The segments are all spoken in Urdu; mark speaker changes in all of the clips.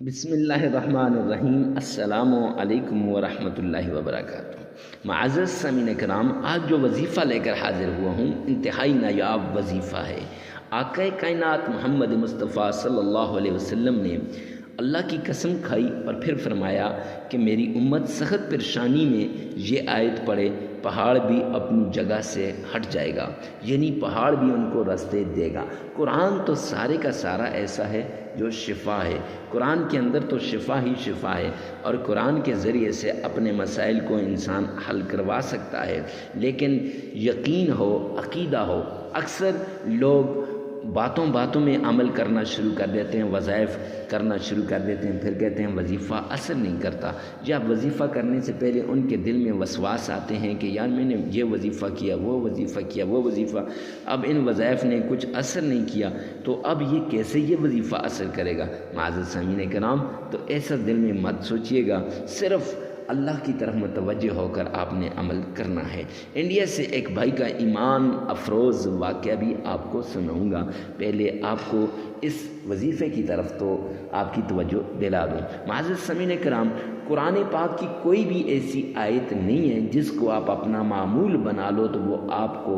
Speaker 1: بسم اللہ الرحمن الرحیم۔ السلام علیکم ورحمۃ اللہ وبرکاتہ۔ معزز سامعین کرام، آج جو وظیفہ لے کر حاضر ہوا ہوں انتہائی نایاب وظیفہ ہے۔ آقا کائنات محمد مصطفیٰ صلی اللہ علیہ وسلم نے اللہ کی قسم کھائی اور پھر فرمایا کہ میری امت سخت پریشانی میں یہ آیت پڑھے، پہاڑ بھی اپنی جگہ سے ہٹ جائے گا، یعنی پہاڑ بھی ان کو راستے دے گا۔ قرآن تو سارے کا سارا ایسا ہے جو شفا ہے۔ قرآن کے اندر تو شفا ہی شفا ہے، اور قرآن کے ذریعے سے اپنے مسائل کو انسان حل کروا سکتا ہے۔ لیکن یقین ہو، عقیدہ ہو، اکثر لوگ باتوں باتوں میں عمل کرنا شروع کر دیتے ہیں، وظائف کرنا شروع کر دیتے ہیں، پھر کہتے ہیں وظیفہ اثر نہیں کرتا، یا وظیفہ کرنے سے پہلے ان کے دل میں وسواس آتے ہیں کہ یار میں نے یہ وظیفہ کیا، وہ وظیفہ کیا، وہ وظیفہ، اب ان وظائف نے کچھ اثر نہیں کیا، تو اب یہ کیسے یہ وظیفہ اثر کرے گا؟ معزز سامعین کرام، تو ایسا دل میں مت سوچیے گا، صرف اللہ کی طرف متوجہ ہو کر آپ نے عمل کرنا ہے۔ انڈیا سے ایک بھائی کا ایمان افروز واقعہ بھی آپ کو سناؤں گا، پہلے آپ کو اس وظیفے کی طرف تو آپ کی توجہ دلا دوں۔ معزز سامعین کرام، قرآن پاک کی کوئی بھی ایسی آیت نہیں ہے جس کو آپ اپنا معمول بنا لو تو وہ آپ کو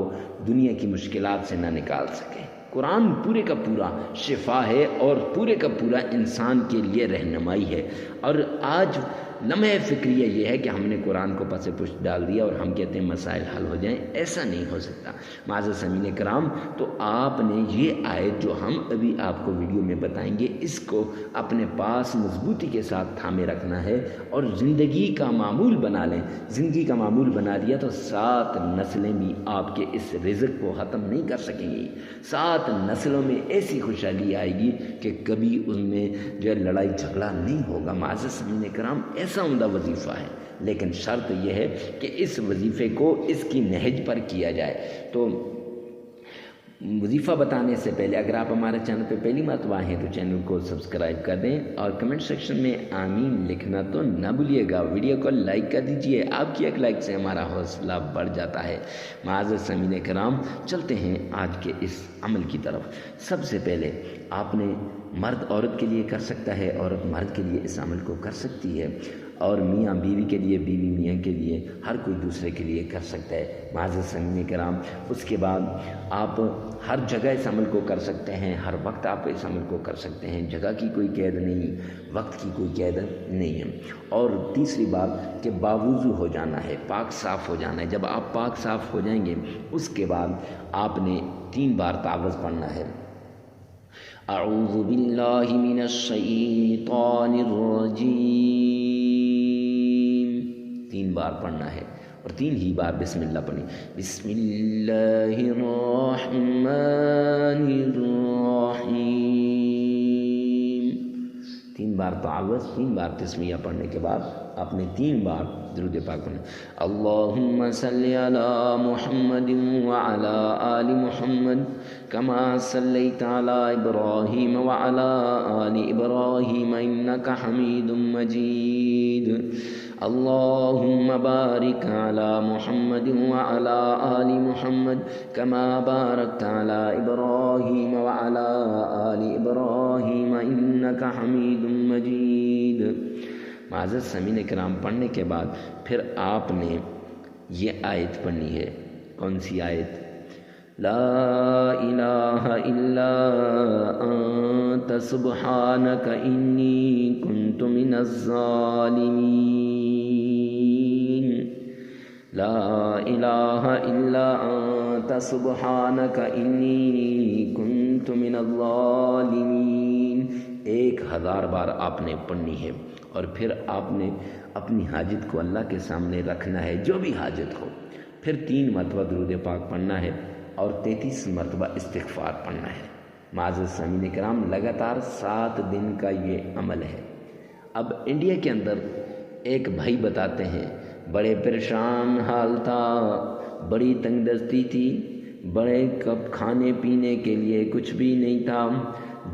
Speaker 1: دنیا کی مشکلات سے نہ نکال سکے۔ قرآن پورے کا پورا شفا ہے اور پورے کا پورا انسان کے لیے رہنمائی ہے، اور آج لمحہ فکریہ یہ ہے کہ ہم نے قرآن کو پس پشت ڈال دیا اور ہم کہتے ہیں مسائل حل ہو جائیں، ایسا نہیں ہو سکتا۔ معزز سامعین کرام، تو آپ نے یہ آیت جو ہم ابھی آپ کو ویڈیو میں بتائیں گے، اس کو اپنے پاس مضبوطی کے ساتھ تھامے رکھنا ہے اور زندگی کا معمول بنا لیں۔ زندگی کا معمول بنا لیا تو 7 نسلیں بھی آپ کے اس رزق کو ختم نہیں کر سکیں گی۔ 7 نسلوں میں ایسی خوشحالی آئے گی کہ کبھی ان میں جو ہے لڑائی جھگڑا نہیں ہوگا۔ معزز سامعین کرام، ایسا عمدہ وظیفہ ہے، لیکن شرط یہ ہے کہ اس وظیفے کو اس کی نہج پر کیا جائے۔ تو وظیفہ بتانے سے پہلے اگر آپ ہمارے چینل پہ پہلی مرتبہ ہیں تو چینل کو سبسکرائب کر دیں، اور کمنٹ سیکشن میں آمین لکھنا تو نہ بھولیے گا۔ ویڈیو کو لائک کر دیجئے، آپ کی ایک لائک سے ہمارا حوصلہ بڑھ جاتا ہے۔ معزز سامعین کرام، چلتے ہیں آج کے اس عمل کی طرف۔ سب سے پہلے آپ نے مرد عورت کے لیے کر سکتا ہے، عورت مرد کے لیے اس عمل کو کر سکتی ہے، اور میاں بیوی کے لیے، بیوی میاں کے لیے، ہر کوئی دوسرے کے لیے کر سکتا ہے۔ معزز سامعین کرام، اس کے بعد آپ ہر جگہ اس عمل کو کر سکتے ہیں، ہر وقت آپ اس عمل کو کر سکتے ہیں، جگہ کی کوئی قید نہیں، وقت کی کوئی قید نہیں ہے۔ اور تیسری بات کہ باوضو ہو جانا ہے، پاک صاف ہو جانا ہے۔ جب آپ پاک صاف ہو جائیں گے، اس کے بعد آپ نے 3 بار تعوذ پڑھنا ہے۔ اعوذ باللہ من الشیطان الرجیم، 3 بار پڑھنا ہے، اور 3 ہی بار بسم اللہ پڑھنی۔ بسم اللہ الرحمن الرحیم، 3 بار تعوذ، 3 بار تسمیہ پڑھنے کے بعد آپ نے 3 بار درود پاک پڑھنا۔ اللہم صلی علی محمد وعلی آل محمد کما صلیت علی ابراہیم وعلی آل ابراہیم انک حمید مجید۔ اللہم بارک علی محمد وعلی آل محمد کما بارکت علی ابراہیم وعلی آل ابراہیم انک حمید مجید۔ معزز سامعین کرام، پڑھنے کے بعد پھر آپ نے یہ آیت پڑھنی ہے۔ کون سی آیت؟ لا الہ الا انت سبحانک انی کنت من الظالمین، لا الہ الا انت سبحانک انی کنت من الظالمین، 1000 بار آپ نے پڑھنی ہے، اور پھر آپ نے اپنی حاجت کو اللہ کے سامنے رکھنا ہے، جو بھی حاجت ہو۔ پھر 3 مرتبہ درود پاک پڑھنا ہے، اور 33 مرتبہ استغفار پڑھنا ہے۔ معزز سامعین کرام، لگاتار 7 دن کا یہ عمل ہے۔ اب انڈیا کے اندر ایک بھائی بتاتے ہیں، بڑے پریشان حال تھا، بڑی تنگ دستی تھی، بڑے کب کھانے پینے کے لیے کچھ بھی نہیں تھا،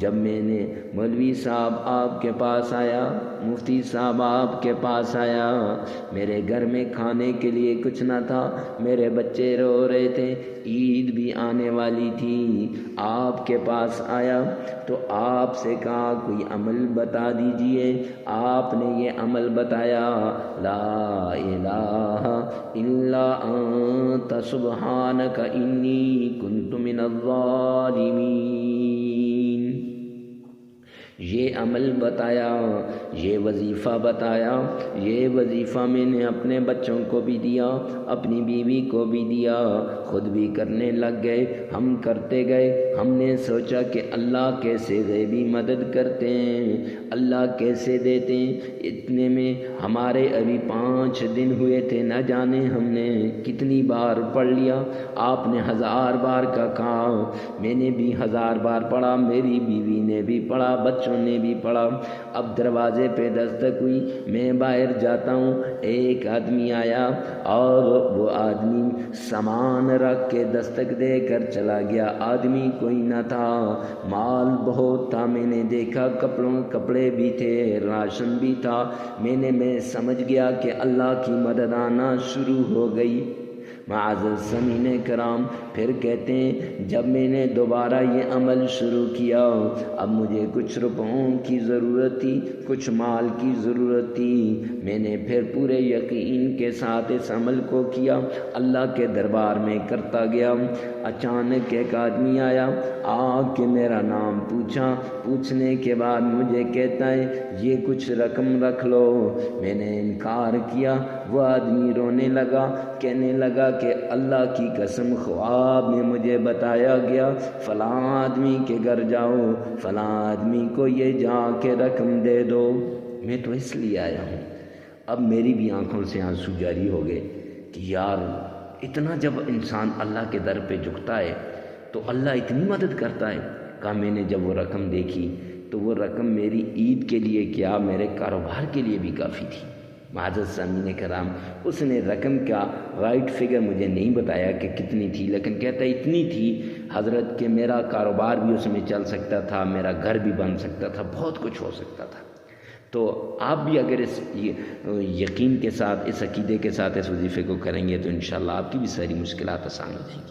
Speaker 1: جب میں نے مولوی صاحب آپ کے پاس آیا، مفتی صاحب آپ کے پاس آیا، میرے گھر میں کھانے کے لیے کچھ نہ تھا، میرے بچے رو رہے تھے، عید بھی آنے والی تھی، آپ کے پاس آیا تو آپ سے کہا کوئی عمل بتا دیجئے، آپ نے یہ عمل بتایا، لا الہ الا انت سبحانک انی کنت من الظالمین۔ یہ عمل بتایا، یہ وظیفہ بتایا، یہ وظیفہ میں نے اپنے بچوں کو بھی دیا، اپنی بیوی کو بھی دیا، خود بھی کرنے لگ گئے، ہم کرتے گئے۔ ہم نے سوچا کہ اللہ کیسے غیبی مدد کرتے ہیں، اللہ کیسے دیتے ہیں۔ اتنے میں ہمارے ابھی 5 دن ہوئے تھے، نہ جانے ہم نے کتنی بار پڑھ لیا۔ آپ نے 1000 بار کا کہا، میں نے بھی 1000 بار پڑھا، میری بیوی نے بھی پڑھا، بچوں نے بھی پڑھا۔ اب دروازے پہ دستک ہوئی، میں باہر جاتا ہوں، ایک آدمی آیا اور وہ آدمی سامان رکھ کے دستک دے کر چلا گیا۔ آدمی کوئی نہ تھا، مال بہت تھا، میں نے دیکھا کپڑے بھی تھے، راشن بھی تھا۔ میں سمجھ گیا کہ اللہ کی مدد آنا شروع ہو گئی۔ معزز سامعین کرام، پھر کہتے ہیں جب میں نے دوبارہ یہ عمل شروع کیا، اب مجھے کچھ روپوں کی ضرورت تھی، کچھ مال کی ضرورت تھی۔ میں نے پھر پورے یقین کے ساتھ اس عمل کو کیا، اللہ کے دربار میں کرتا گیا۔ اچانک ایک آدمی آیا، آ کے میرا نام پوچھا، پوچھنے کے بعد مجھے کہتا ہے یہ کچھ رقم رکھ لو۔ میں نے انکار کیا۔ وہ آدمی رونے لگا، کہنے لگا کہ اللہ کی قسم خواب میں مجھے بتایا گیا فلاں آدمی کے گھر جاؤ، فلاں آدمی کو یہ جا کے رقم دے دو۔ میں تو اس لیے آیا ہوں۔ اب میری بھی آنکھوں سے آنسو جاری ہو گئے کہ یار اتنا جب انسان اللہ کے در پہ جھکتا ہے تو اللہ اتنی مدد کرتا ہے۔ کہا میں نے جب وہ رقم دیکھی تو وہ رقم میری عید کے لیے کیا میرے کاروبار کے لیے بھی کافی تھی۔ معزز سامعین کرام، اس نے رقم کا رائٹ فگر مجھے نہیں بتایا کہ کتنی تھی، لیکن کہتا اتنی تھی حضرت کہ میرا کاروبار بھی اس میں چل سکتا تھا، میرا گھر بھی بن سکتا تھا، بہت کچھ ہو سکتا تھا۔ تو آپ بھی اگر اس یقین کے ساتھ، اس عقیدے کے ساتھ اس وظیفے کو کریں گے تو انشاءاللہ آپ کی بھی ساری مشکلات آسان ہو جائیں گی۔